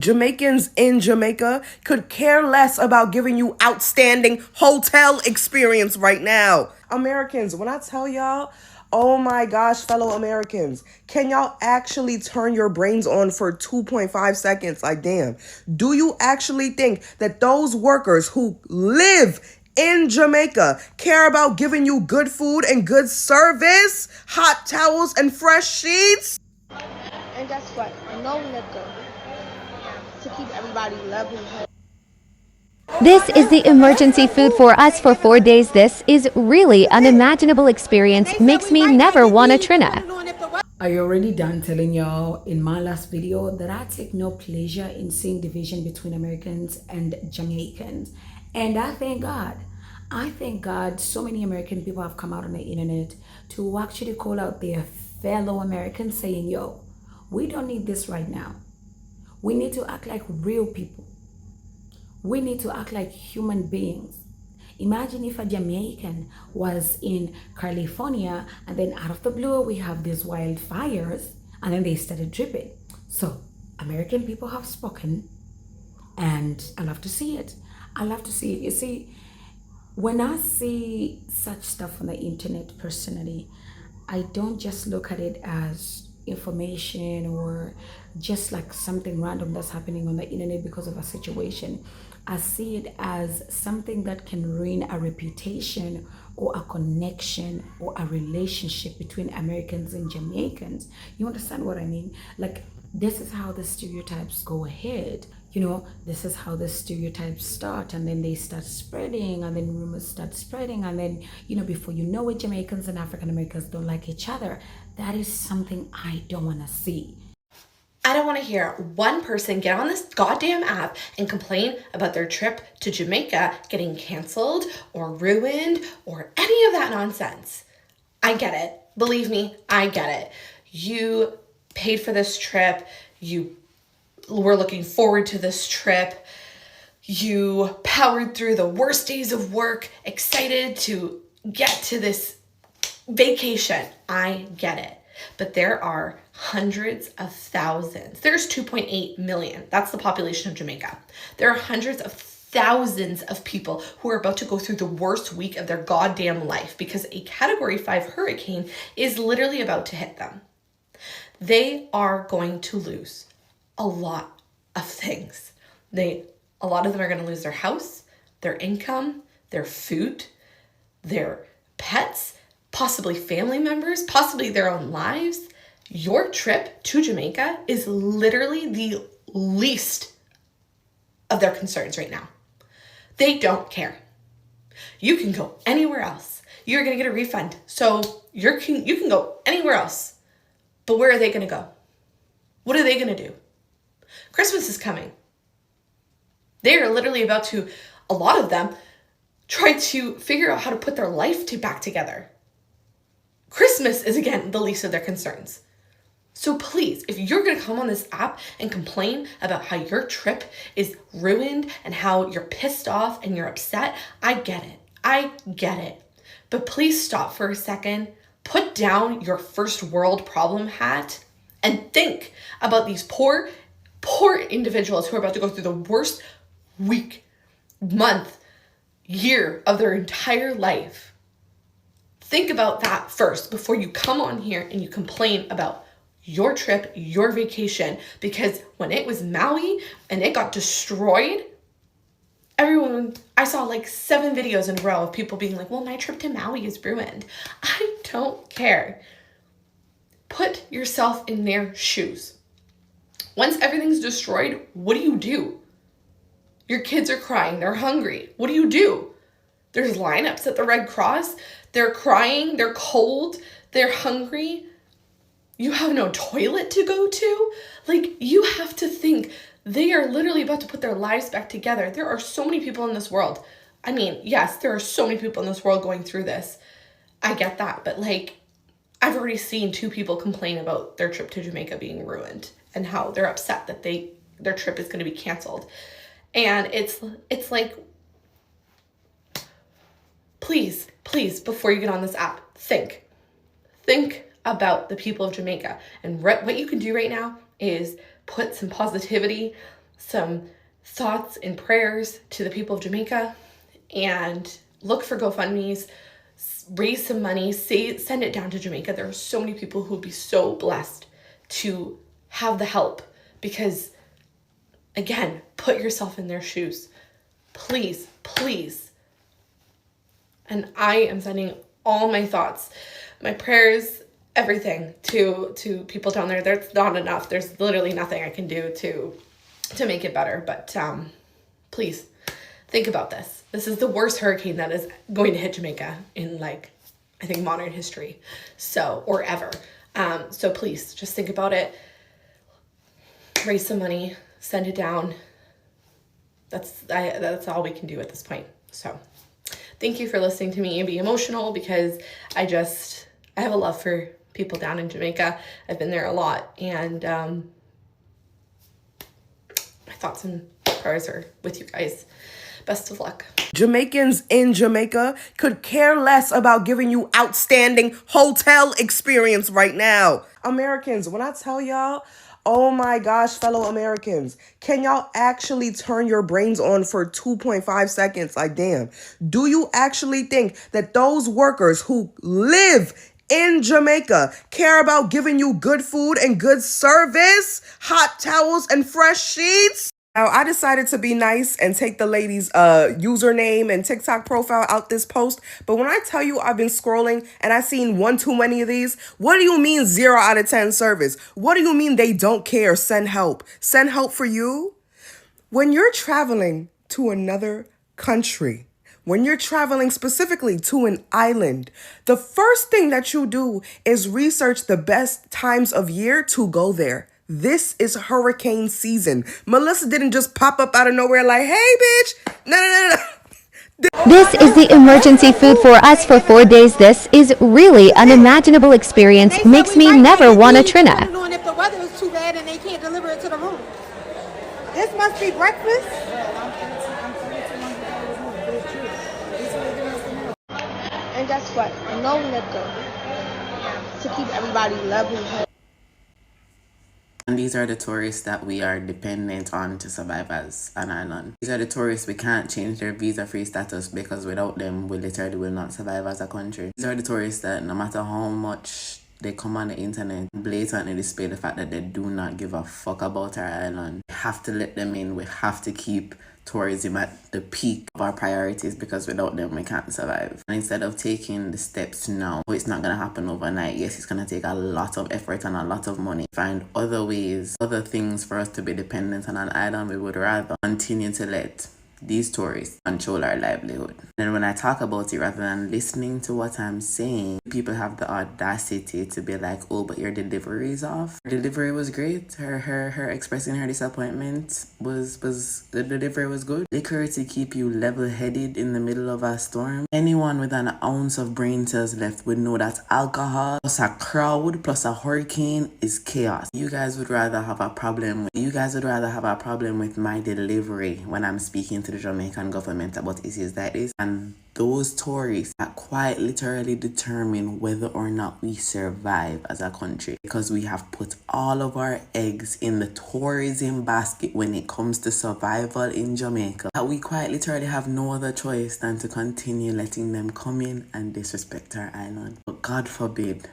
Jamaicans in Jamaica could care less about giving you outstanding hotel experience right now. Americans, when I tell y'all, oh my gosh, fellow Americans, can y'all actually turn your brains on for 2.5 seconds? Like, damn. Do you actually think that those workers who live in Jamaica care about giving you good food and good service, hot towels and fresh sheets? And guess what? No liquor to keep everybody level headed. This is the emergency food for us for 4 days. This is really unimaginable experience. Makes me never want a Trina. I already done telling y'all in my last video that I take no pleasure in seeing division between Americans and Jamaicans. And I thank God. I thank God so many American people have come out on the internet to actually call out their fellow Americans saying, yo, we don't need this right now. We need to act like real people. We need to act like human beings. Imagine if a Jamaican was in California and then out of the blue we have these wildfires and then they started dripping. So American people have spoken and I love to see it. I love to see it. You see, when I see such stuff on the internet personally, I don't just look at it as information or just like something random that's happening on the internet because of a situation. I see it as something that can ruin a reputation or a connection or a relationship between Americans and Jamaicans. You understand what I mean? Like, this is how the stereotypes go ahead. You know, this is how the stereotypes start, and then they start spreading, and then rumors start spreading, and then, you know, before you know it, Jamaicans and African Americans don't like each other. That is something I don't want to see. I don't want to hear one person get on this goddamn app and complain about their trip to Jamaica getting canceled or ruined or any of that nonsense. I get it. Believe me, I get it. You paid for this trip. You were looking forward to this trip. You powered through the worst days of work, excited to get to this vacation. I get it. But there are hundreds of thousands. There's 2.8 million. That's the population of Jamaica. There are hundreds of thousands of people who are about to go through the worst week of their goddamn life because a Category 5 hurricane is literally about to hit them. They are going to lose a lot of things. A lot of them are going to lose their house, their income, their food, their pets, possibly family members, possibly their own lives. Your trip to Jamaica is literally the least of their concerns right now. They don't care. You can go anywhere else. You're going to get a refund. So you can go anywhere else. But where are they going to go? What are they going to do? Christmas is coming. They are literally about to, a lot of them, try to figure out how to put their life back together. Christmas is, again, the least of their concerns. So please, if you're going to come on this app and complain about how your trip is ruined and how you're pissed off and you're upset, I get it. I get it. But please stop for a second, put down your first world problem hat, and think about these poor individuals who are about to go through the worst week, month, year of their entire life. Think about that first before you come on here and you complain about your trip, your vacation, because when it was Maui and it got destroyed, I saw like 7 videos in a row of people being like, well, my trip to Maui is ruined. I don't care. Put yourself in their shoes. Once everything's destroyed, what do? Your kids are crying, they're hungry. What do? There's lineups at the Red Cross. They're crying, they're cold, they're hungry. You have no toilet to go to. Like, you have to think they are literally about to put their lives back together. There are so many people in this world. I mean, yes, there are so many people in this world going through this. I get that. But like, I've already seen 2 people complain about their trip to Jamaica being ruined and how they're upset that their trip is going to be canceled. And it's like, please, before you get on this app, think about the people of Jamaica. And what you can do right now is put some positivity, some thoughts and prayers to the people of Jamaica, and look for GoFundMe's, raise some money, send it down to Jamaica. There are so many people who would be so blessed to have the help, because again, put yourself in their shoes. Please, please. And I am sending all my thoughts, my prayers, everything to people down there. There's not enough. There's literally nothing I can do to make it better. But please think about this. This is the worst hurricane that is going to hit Jamaica in, like, I think modern history, or ever. So please just think about it. Raise some money, send it down. That's all we can do at this point. So thank you for listening to me be emotional, because I have a love for people down in Jamaica. I've been there a lot, and my thoughts and prayers are with you guys. Best of luck. Jamaicans in Jamaica could care less about giving you outstanding hotel experience right now. Americans, when I tell y'all, oh my gosh, fellow Americans, can y'all actually turn your brains on for 2.5 seconds? Like, damn, do you actually think that those workers who live in Jamaica care about giving you good food and good service, hot towels and fresh sheets? Now, I decided to be nice and take the lady's username and TikTok profile out this post. But when I tell you I've been scrolling and I've seen one too many of these, what do you mean 0 out of 10 service? What do you mean they don't care? Send help. Send help for you? When you're traveling to another country, when you're traveling specifically to an island, the first thing that you do is research the best times of year to go there. This is hurricane season. Melissa didn't just pop up out of nowhere like, hey, bitch. No. This is the emergency food for us for 4 days. This is really unimaginable experience. Makes me never want a Trina. If the weather is too bad and they can't deliver it to the room. This must be breakfast. And guess what? No liquor to keep everybody level. And these are the tourists that we are dependent on to survive as an island. These are the tourists we can't change their visa-free status, because without them, we literally will not survive as a country. These are the tourists that no matter how much they come on the internet, blatantly display the fact that they do not give a fuck about our island. We have to let them in. We have to keep tourism at the peak of our priorities, because without them we can't survive. And instead of taking the steps now, it's not going to happen overnight. Yes, it's going to take a lot of effort and a lot of money. Find other ways, other things for us to be dependent on an island. We would rather continue to let these tourists control our livelihood. And when I talk about it, rather than listening to what I'm saying, people have the audacity to be like, oh, but your delivery is off. Her delivery was great. Her expressing her disappointment was the delivery was good. Liquor to keep you level-headed in the middle of a storm. Anyone with an ounce of brain cells left would know that alcohol plus a crowd plus a hurricane is chaos. You guys would rather have a problem with my delivery when I'm speaking to the Jamaican government about issues like this, and those tourists that quite literally determine whether or not we survive as a country, because we have put all of our eggs in the tourism basket when it comes to survival in Jamaica, that we quite literally have no other choice than to continue letting them come in and disrespect our island. But God forbid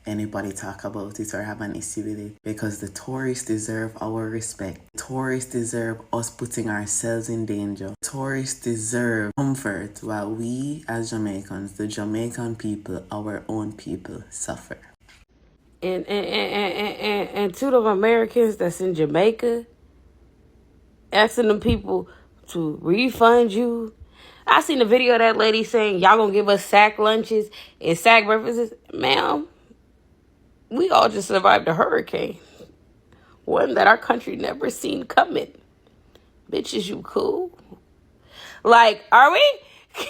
anybody talk about it or have an issue with it, because the tourists deserve our respect. Tourists deserve us putting ourselves in danger. Tourists deserve comfort while we as Jamaicans, the Jamaican people, our own people, suffer. And to the Americans that's in Jamaica, asking them people to refund you. I seen a video of that lady saying, y'all gonna give us sack lunches and sack breakfasts. Ma'am, we all just survived a hurricane. One that our country never seen coming. Bitches, you cool? Like, are we? I'm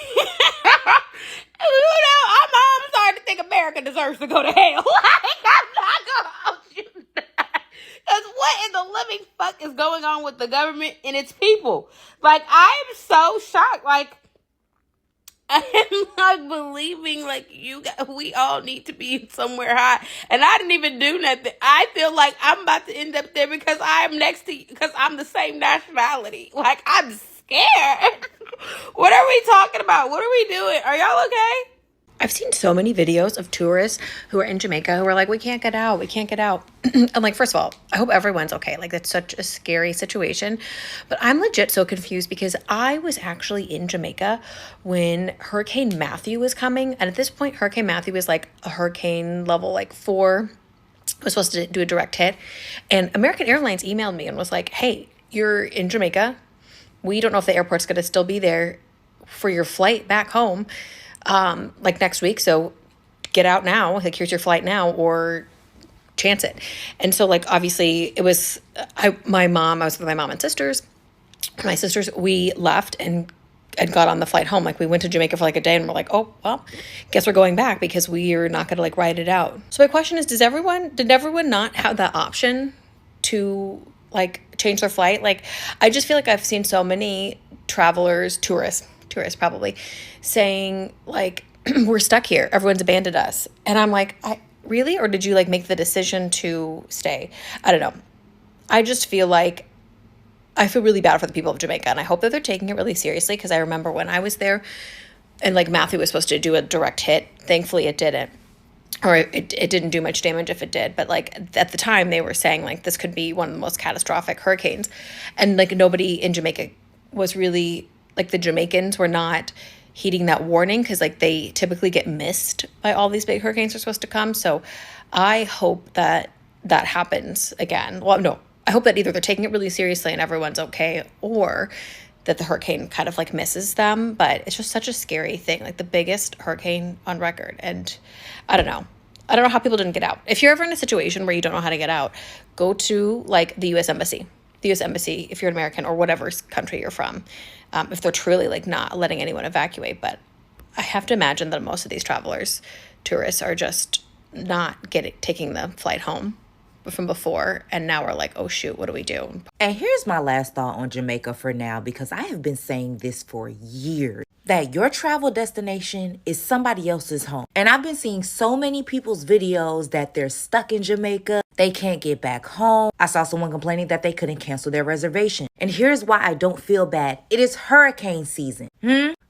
starting to think America deserves to go to hell. Like, I'm not gonna hold you. Because what in the living fuck is going on with the government and its people? Like, I'm so shocked. Like, I am not believing like we all need to be somewhere high, and I didn't even do nothing. I feel like I'm about to end up there because I am next to you because I'm the same nationality. Like I'm scared. What are we talking about? What are we doing? Are y'all okay? I've seen so many videos of tourists who are in Jamaica who are like, we can't get out, we can't get out. I'm like, first of all, I hope everyone's okay. Like, that's such a scary situation. But I'm legit so confused because I was actually in Jamaica when Hurricane Matthew was coming. And at this point, Hurricane Matthew was like a hurricane level, like 4. It was supposed to do a direct hit. And American Airlines emailed me and was like, hey, you're in Jamaica. We don't know if the airport's going to still be there for your flight back home. Like next week. So get out now. Like, here's your flight now, or chance it. And so, like, obviously it was, I was with my mom and sisters. My sisters, we left and got on the flight home. Like, we went to Jamaica for like a day and we're like, oh, well, guess we're going back because we are not going to like ride it out. So my question is, did everyone not have that option to like change their flight? Like, I just feel like I've seen so many tourists probably, saying like, we're stuck here, everyone's abandoned us. And I'm like, really? Or did you like make the decision to stay? I don't know. I just feel like I feel really bad for the people of Jamaica, and I hope that they're taking it really seriously, because I remember when I was there and like Matthew was supposed to do a direct hit. Thankfully it didn't, or it didn't do much damage if it did. But like at the time they were saying like this could be one of the most catastrophic hurricanes, and like nobody in Jamaica was really, like, the Jamaicans were not heeding that warning, because like they typically get missed by all these big hurricanes are supposed to come. So I hope that that happens again. Well, no, I hope that either they're taking it really seriously and everyone's okay, or that the hurricane kind of like misses them. But it's just such a scary thing, like the biggest hurricane on record. And I don't know how people didn't get out. If you're ever in a situation where you don't know how to get out, go to like the U.S. Embassy. The U.S. Embassy, if you're an American or whatever country you're from, if they're truly like not letting anyone evacuate. But I have to imagine that most of these tourists are just not taking the flight home from before, and now we're like, oh shoot, what do we do? And here's my last thought on Jamaica for now, because I have been saying this for years, that your travel destination is somebody else's home. And I've been seeing so many people's videos that they're stuck in Jamaica, they can't get back home. I saw someone complaining that they couldn't cancel their reservation. And here's why I don't feel bad. It is hurricane season.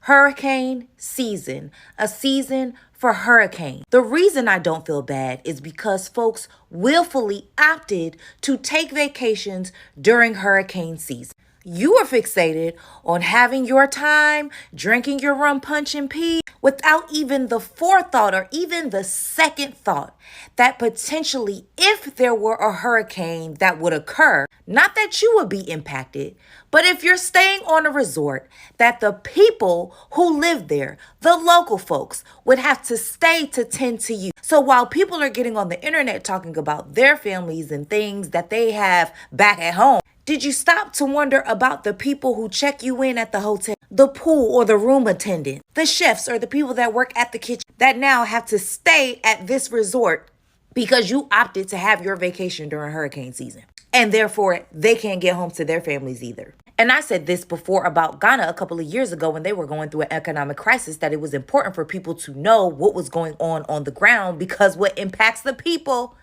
Hurricane season. A season for hurricane. The reason I don't feel bad is because folks willfully opted to take vacations during hurricane season. You are fixated on having your time, drinking your rum punch and pee, without even the forethought or even the second thought that potentially, if there were a hurricane that would occur, not that you would be impacted, but if you're staying on a resort, that the people who live there, the local folks, would have to stay to tend to you. So while people are getting on the internet talking about their families and things that they have back at home, did you stop to wonder about the people who check you in at the hotel, the pool or the room attendant, the chefs or the people that work at the kitchen that now have to stay at this resort because you opted to have your vacation during hurricane season? And therefore, they can't get home to their families either. And I said this before about Ghana a couple of years ago when they were going through an economic crisis, that it was important for people to know what was going on the ground, because what impacts the people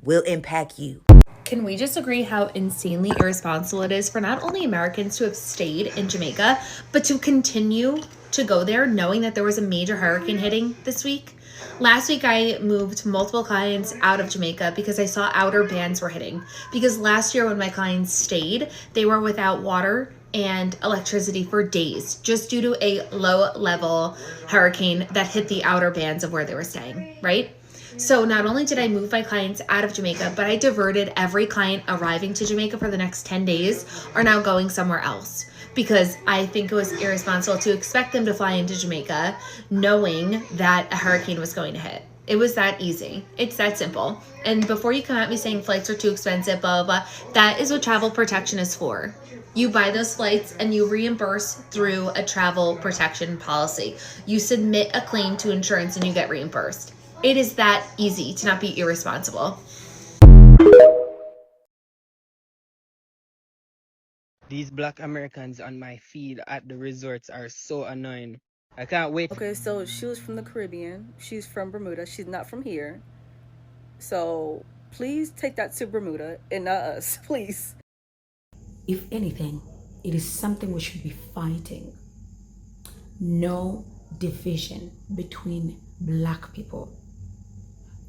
will impact you. Can we just agree how insanely irresponsible it is for not only Americans to have stayed in Jamaica, but to continue to go there knowing that there was a major hurricane hitting this week? Last week, I moved multiple clients out of Jamaica because I saw outer bands were hitting. Because last year when my clients stayed, they were without water and electricity for days, just due to a low-level hurricane that hit the outer bands of where they were staying, right? So not only did I move my clients out of Jamaica, but I diverted every client arriving to Jamaica for the next 10 days are now going somewhere else, because I think it was irresponsible to expect them to fly into Jamaica knowing that a hurricane was going to hit. It was that easy. It's that simple. And before you come at me saying flights are too expensive, blah, blah, blah, that is what travel protection is for. You buy those flights and you reimburse through a travel protection policy. You submit a claim to insurance and you get reimbursed. It is that easy to not be irresponsible. These black Americans on my feed at the resorts are so annoying. I can't wait. Okay, so she was from the Caribbean. She's from Bermuda. She's not from here. So please take that to Bermuda and not us, please. If anything, it is something we should be fighting. No division between black people.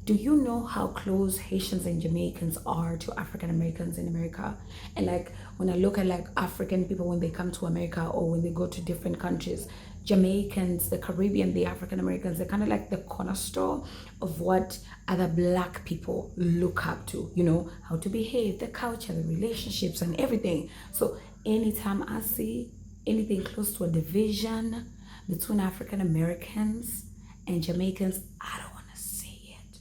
Do you know how close Haitians and Jamaicans are to African Americans in America? And like when I look at like African people when they come to America or when they go to different countries, Jamaicans, the Caribbean, the African Americans, they're kind of like the cornerstone of what other black people look up to, you know, how to behave, the culture, the relationships and everything. So anytime I see anything close to a division between African Americans and Jamaicans, I don't want to see it.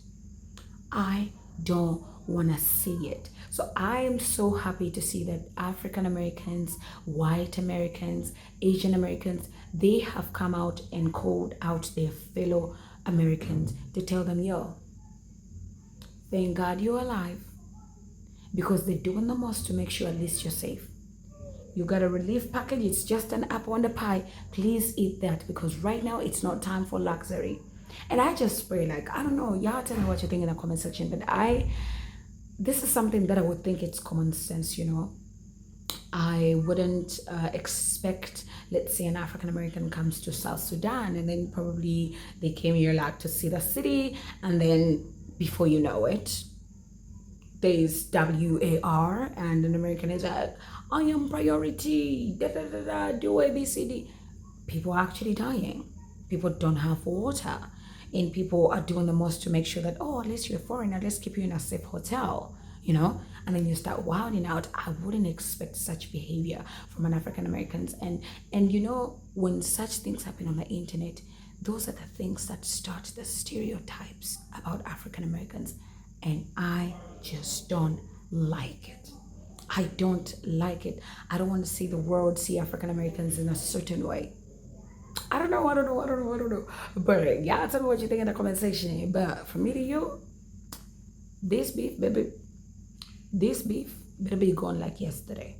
I don't want to see it. So I am so happy to see that African Americans, white Americans, Asian Americans, they have come out and called out their fellow Americans to tell them, yo, thank God you're alive, because they're doing the most to make sure at least you're safe. You got a relief package, it's just an apple on the pie. Please eat that, because right now it's not time for luxury. And I just pray, like, I don't know, y'all tell me what you think in the comment section, but this is something that I would think it's common sense, you know. I wouldn't expect, let's say an African American comes to South Sudan and then probably they came here like to see the city, and then before you know it, there's WAR and an American is like, I am priority, da da da da, do ABCD. People are actually dying. People don't have water. And people are doing the most to make sure that, oh, at least you're a foreigner, let's keep you in a safe hotel, you know? And then you start wilding out. I wouldn't expect such behavior from an African Americans. And you know, when such things happen on the internet, those are the things that start the stereotypes about African Americans. And I just don't like it. I don't like it. I don't want to see the world see African Americans in a certain way. I don't know. But y'all tell me what you think in the comment section. But from me to you, this beef, baby, this beef better be gone like yesterday.